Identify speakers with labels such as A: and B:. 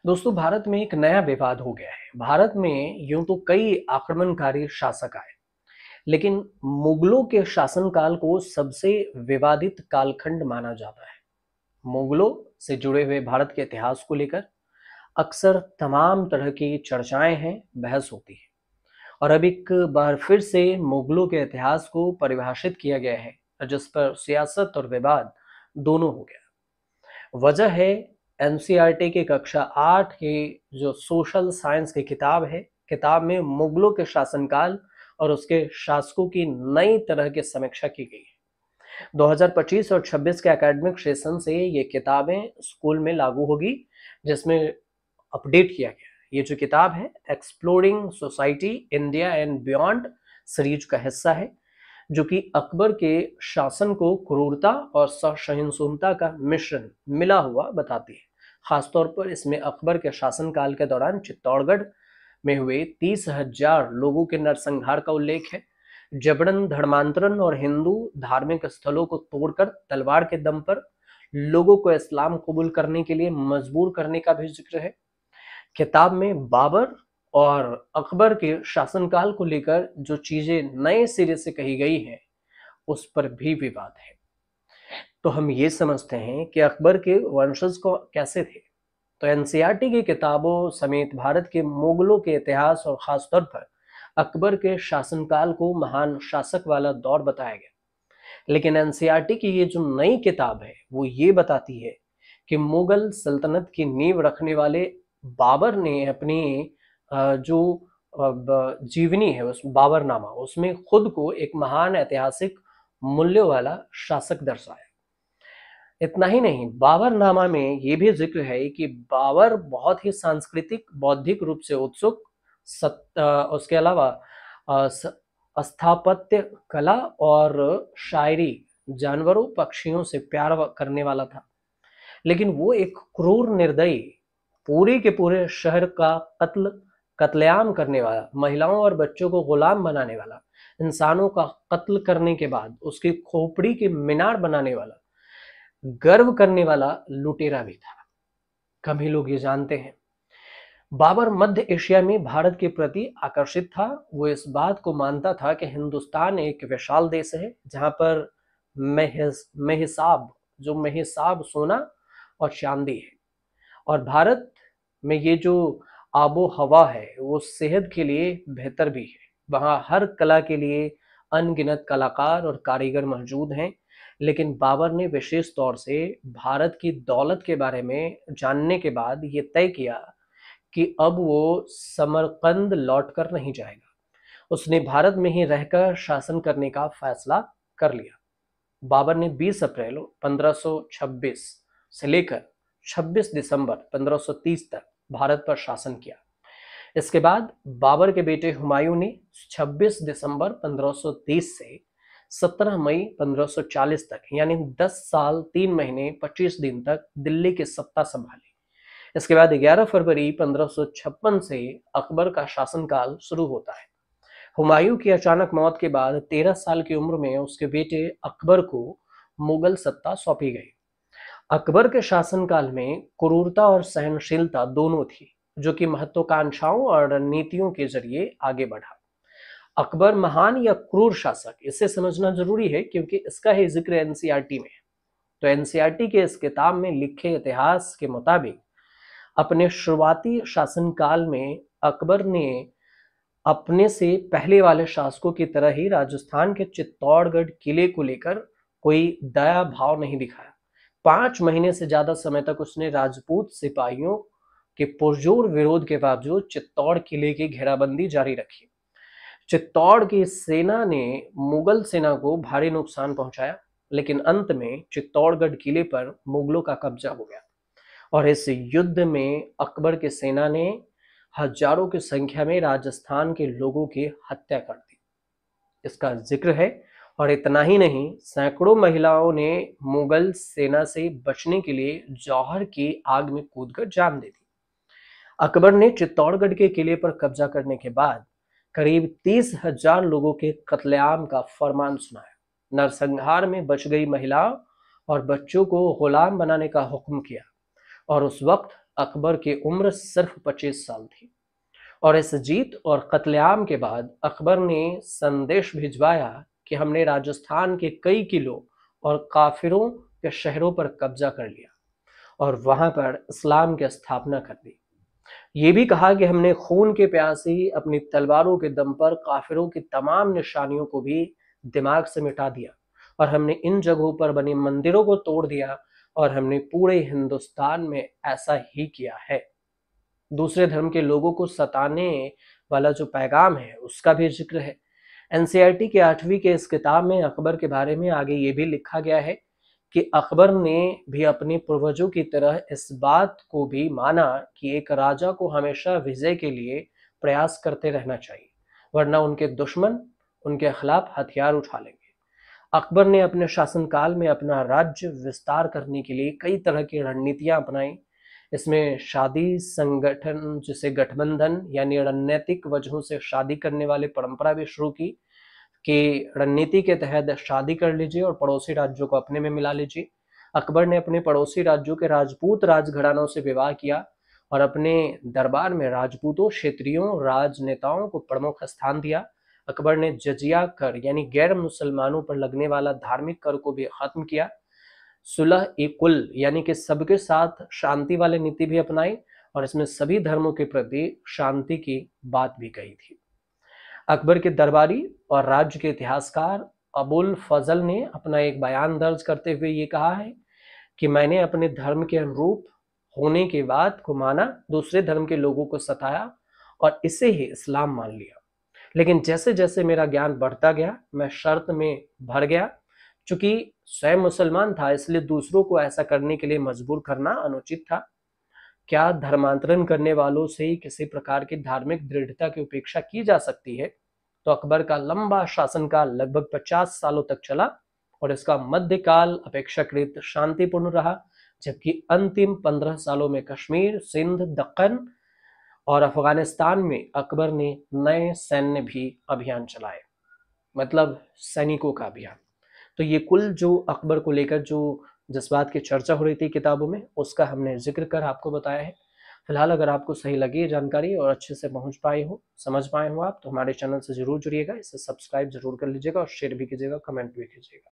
A: दोस्तों, भारत में एक नया विवाद हो गया है। भारत में यूं तो कई आक्रमणकारी शासक आए, लेकिन मुगलों के शासनकाल को सबसे विवादित कालखंड माना जाता है। मुगलों से जुड़े हुए भारत के इतिहास को लेकर अक्सर तमाम तरह की चर्चाएं हैं, बहस होती है। और अब एक बार फिर से मुगलों के इतिहास को परिभाषित किया गया है, जिस पर सियासत और विवाद दोनों हो गया। वजह है एनसीईआरटी की कक्षा 8 की जो सोशल साइंस की किताब है। किताब में मुगलों के शासनकाल और उसके शासकों की नई तरह की समीक्षा की गई है। 2025 और 26 के एकेडमिक सेशन से ये किताबें स्कूल में लागू होगी, जिसमें अपडेट किया गया। ये जो किताब है exploring society India and beyond series का हिस्सा है, जो कि अकबर के शासन को क्रूरता और सहिष्णुता का मिश्रण मिला हुआ बताती है। खासतौर पर इसमें अकबर के शासनकाल के दौरान चित्तौड़गढ़ में हुए 30,000 लोगों के नरसंहार का उल्लेख है। जबरन धर्मांतरण और हिंदू धार्मिक स्थलों को तोड़कर तलवार के दम पर लोगों को इस्लाम कबूल करने के लिए मजबूर करने का भी जिक्र है। किताब में बाबर और अकबर के शासनकाल को लेकर जो चीजें नए सिरे से कही गई हैं, उस पर भी विवाद है। तो हम ये समझते हैं कि अकबर के वंशज को कैसे थे। तो एनसीईआरटी की किताबों समेत भारत के मुगलों के इतिहास और खासतौर पर अकबर के शासनकाल को महान शासक वाला दौर बताया गया। लेकिन एनसीईआरटी की ये जो नई किताब है, वो ये बताती है कि मुगल सल्तनत की नींव रखने वाले बाबर ने अपनी जो जीवनी है, उस बाबरनामा, उसमें खुद को एक महान ऐतिहासिक मूल्य वाला शासक दर्शाया। इतना ही नहीं, बाबरनामा में ये भी जिक्र है कि बाबर बहुत ही सांस्कृतिक बौद्धिक रूप से उत्सुक, उसके अलावा स्थापत्य कला और शायरी, जानवरों पक्षियों से प्यार करने वाला था। लेकिन वो एक क्रूर निर्दयी, पूरे के पूरे शहर का कत्लेआम करने वाला, महिलाओं और बच्चों को गुलाम बनाने वाला, इंसानों का कत्ल करने के बाद उसकी खोपड़ी की मीनार बनाने वाला, गर्व करने वाला लुटेरा भी था। कम ही लोग ये जानते हैं। बाबर मध्य एशिया में भारत के प्रति आकर्षित था। वो इस बात को मानता था कि हिंदुस्तान एक विशाल देश है, जहां पर मेहिसाब जो मेहिसाब सोना और चांदी है, और भारत में ये जो आबो हवा है वो सेहत के लिए बेहतर भी है। वहाँ हर कला के लिए अनगिनत कलाकार और कारीगर मौजूद हैं। लेकिन बाबर ने विशेष तौर से भारत की दौलत के बारे में जानने के बाद ये तय किया कि अब वो समरकंद लौटकर नहीं जाएगा। उसने भारत में ही रहकर शासन करने का फैसला कर लिया। बाबर ने 20 अप्रैल 1526 से लेकर 26 दिसंबर 1530 तक भारत पर शासन किया। इसके बाद बाबर के बेटे हुमायूं ने 26 दिसंबर 1530 से 17 मई 1540 तक, यानी 10 साल 3 महीने 25 दिन तक दिल्ली की सत्ता संभाली। इसके बाद 11 फरवरी 1556 से अकबर का शासनकाल शुरू होता है। हुमायूं की अचानक मौत के बाद 13 साल की उम्र में उसके बेटे अकबर को मुगल सत्ता सौंपी गई। अकबर के शासनकाल में क्रूरता और सहनशीलता दोनों थी, जो कि महत्वाकांक्षाओं और रणनीतियों के जरिए आगे बढ़ा। अकबर महान या क्रूर शासक, इसे समझना जरूरी है क्योंकि इसका ही जिक्र एनसीईआरटी में है। तो एनसीईआरटी के इस किताब में लिखे इतिहास के मुताबिक अपने शुरुआती शासनकाल में अकबर ने अपने से पहले वाले शासकों की तरह ही राजस्थान के चित्तौड़गढ़ किले को लेकर कोई दया भाव नहीं दिखाया। 5 महीने से ज्यादा समय तक उसने राजपूत सिपाहियों के पुरजोर विरोध के बावजूद चित्तौड़ किले की घेराबंदी जारी रखी। चित्तौड़ की सेना ने मुगल सेना को भारी नुकसान पहुंचाया, लेकिन अंत में चित्तौड़गढ़ किले पर मुगलों का कब्जा हो गया और इस युद्ध में अकबर की सेना ने हजारों की संख्या में राजस्थान के लोगों की हत्या कर दी। इसका जिक्र है। और इतना ही नहीं, सैकड़ों महिलाओं ने मुगल सेना से बचने के लिए जौहर की आग में कूदकर जान दे दी। अकबर ने चित्तौड़गढ़ के किले पर कब्जा करने के बाद करीब 30,000 लोगों के कत्लेआम का फरमान सुनाया। नरसंहार में बच गई महिलाओं और बच्चों को गुलाम बनाने का हुक्म किया। और उस वक्त अकबर की उम्र सिर्फ 25 साल थी। और इस जीत और कत्लेआम के बाद अकबर ने संदेश भिजवाया कि हमने राजस्थान के कई किलों और काफिरों के शहरों पर कब्जा कर लिया और वहां पर इस्लाम की स्थापना कर दी। ये भी कहा कि हमने खून के प्यासी अपनी तलवारों के दम पर काफिरों की तमाम निशानियों को भी दिमाग से मिटा दिया और हमने इन जगहों पर बने मंदिरों को तोड़ दिया और हमने पूरे हिंदुस्तान में ऐसा ही किया है। दूसरे धर्म के लोगों को सताने वाला जो पैगाम है उसका भी जिक्र है। एनसीईआरटी के 8वीं के इस किताब में अकबर के बारे में आगे ये भी लिखा गया है कि अकबर ने भी अपने पूर्वजों की तरह इस बात को भी माना कि एक राजा को हमेशा विजय के लिए प्रयास करते रहना चाहिए, वरना उनके दुश्मन उनके खिलाफ हथियार उठा लेंगे। अकबर ने अपने शासनकाल में अपना राज्य विस्तार करने के लिए कई तरह की रणनीतियां अपनाई। इसमें शादी संगठन, जिसे गठबंधन यानी रणनीतिक वजहों से शादी करने वाली परंपरा भी शुरू की कि रणनीति के तहत शादी कर लीजिए और पड़ोसी राज्यों को अपने में मिला लीजिए। अकबर ने अपने पड़ोसी राज्यों के राजपूत राजघरानों से विवाह किया और अपने दरबार में राजपूतों, क्षेत्रियों, राजनेताओं को प्रमुख स्थान दिया। अकबर ने जजिया कर यानी गैर मुसलमानों पर लगने वाला धार्मिक कर को भी खत्म किया। सुलह ए कुल यानी कि सबके साथ शांति वाली नीति भी अपनाई और इसमें सभी धर्मों के प्रति शांति की बात भी कही थी। अकबर के दरबारी और राज्य के इतिहासकार अबुल फजल ने अपना एक बयान दर्ज करते हुए ये कहा है कि मैंने अपने धर्म के अनुरूप होने के बाद को माना, दूसरे धर्म के लोगों को सताया और इसे ही इस्लाम मान लिया। लेकिन जैसे जैसे मेरा ज्ञान बढ़ता गया मैं शर्त में भर गया। चूंकि स्वयं मुसलमान था इसलिए दूसरों को ऐसा करने के लिए मजबूर करना अनुचित था। क्या धर्मांतरण करने वालों से ही किसी प्रकार की धार्मिक दृढ़ता की उपेक्षा की जा सकती है? तो अकबर का लंबा शासनकाल लगभग 50 सालों तक चला और इसका मध्यकाल अपेक्षाकृत शांतिपूर्ण रहा, जबकि अंतिम 15 सालों में कश्मीर, सिंध, दक्कन और अफगानिस्तान में अकबर ने नए सैन्य भी अभियान चलाए, मतलब सैनिकों का अभियान। तो ये कुल जो अकबर को लेकर जो जिस बात की चर्चा हो रही थी किताबों में उसका हमने जिक्र कर आपको बताया है। फिलहाल अगर आपको सही लगी ये जानकारी और अच्छे से पहुंच पाए हो, समझ पाए हो आप, तो हमारे चैनल से जरूर जुड़िएगा, इसे सब्सक्राइब जरूर कर लीजिएगा और शेयर भी कीजिएगा, कमेंट भी कीजिएगा।